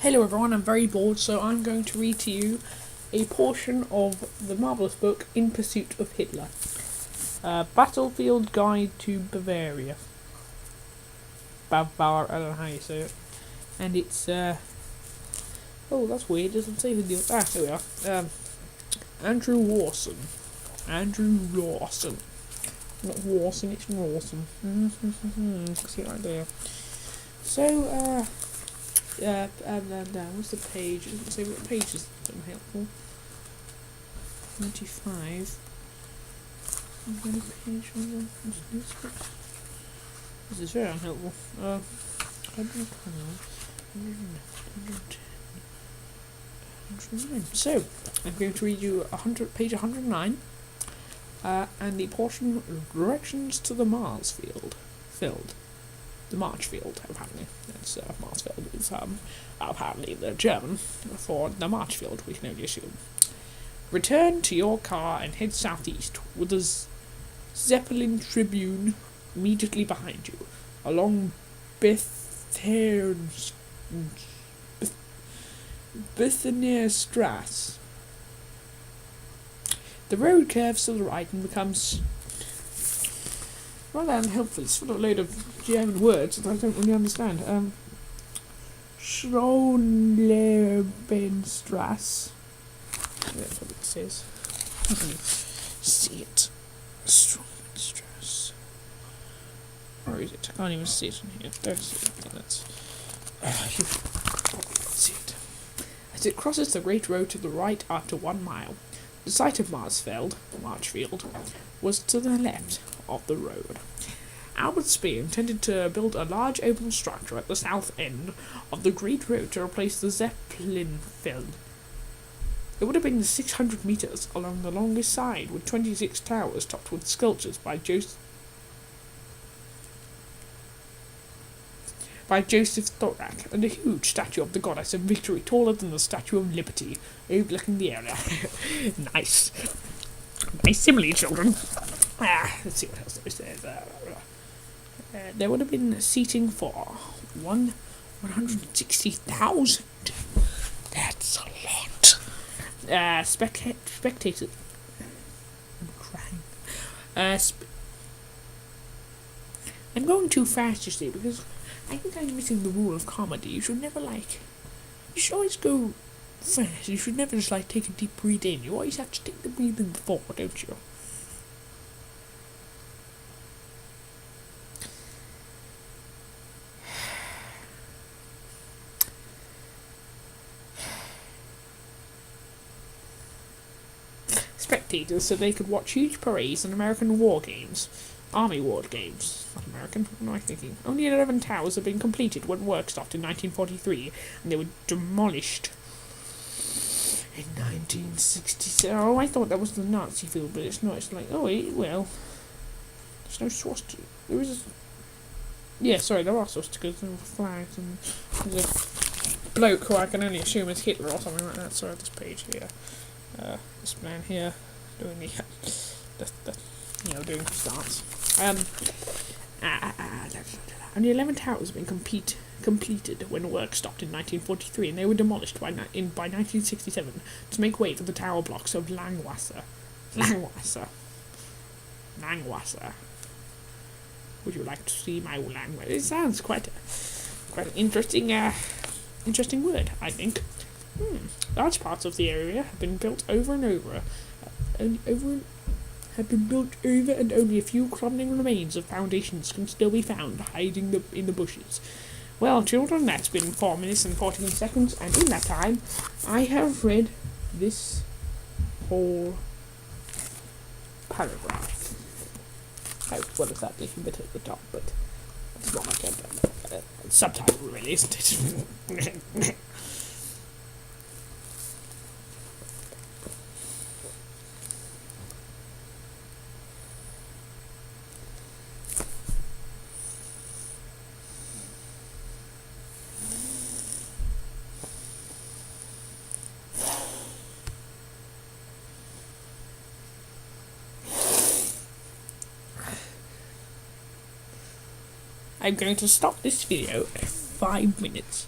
Hello everyone, I'm very bored, so I'm going to read to you a portion of the marvellous book In Pursuit of Hitler. Battlefield Guide to Bavaria. I don't know how you say it. And it's, oh, that's weird, it doesn't say who the... here we are. Andrew Rawson. Not Rawson, it's Rawson. See it right there. So, what's the page? It doesn't say what page is unhelpful. 25. Page on this is very unhelpful. 109. So, I'm going to read you page 109, and the portion Directions to the Mars Field. The Marchfield, apparently. That's Marsfield is apparently the German for the Marchfield, we can only assume. Return to your car and head southeast with the Zeppelin Tribune immediately behind you, along Bethania Strasse. The road curves to the right and becomes rather unhelpful. It's full of a load of German words that I don't really understand. Schronlebenstrasse. That's what it says. See it. Schronlebenstrasse. Where is it? I can't even see it in here. Don't see it. That's... see it. As it crosses the great road to the right after 1 mile, the site of Marchfield, was to the left of the road. Albert Speer intended to build a large open structure at the south end of the Great Road to replace the Zeppelin field. It would have been 600 metres along the longest side, with 26 towers topped with sculptures by Joseph Thorak, and a huge statue of the goddess of victory taller than the Statue of Liberty, overlooking the area. Nice simile, children. Let's see what else there is. There would have been seating for 160,000. That's a lot. Spectators. I'm crying. I'm going too fast, you see, because I think I'm missing the rule of comedy. You should never you should always go fast. You should never just take a deep breath in. You always have to take the breathing before, don't you? Spectators so they could watch huge parades and American war games. Army war games. Not American, what am I thinking? Only 11 towers have been completed when work stopped in 1943, and they were demolished in 1967. Oh, I thought that was the Nazi field, but it's not. It's well. There's no swastika. There is there are swastikas and flags, and there's a bloke who I can only assume is Hitler or something like that. Sorry, this page here. This man here doing doing his dance. Only 11 towers have been completed when work stopped in 1943, and they were demolished by 1967 to make way for the tower blocks of Langwasser. Would you like to see my language? It sounds quite an interesting word, I think. Large parts of the area have been built over, and only a few crumbling remains of foundations can still be found hiding in the bushes. Well, children, that's been 4 minutes and 14 seconds, and in that time, I have read this whole paragraph. As well as that little bit at the top, but it's not like a subtitle, really, isn't it? I'm going to stop this video at 5 minutes.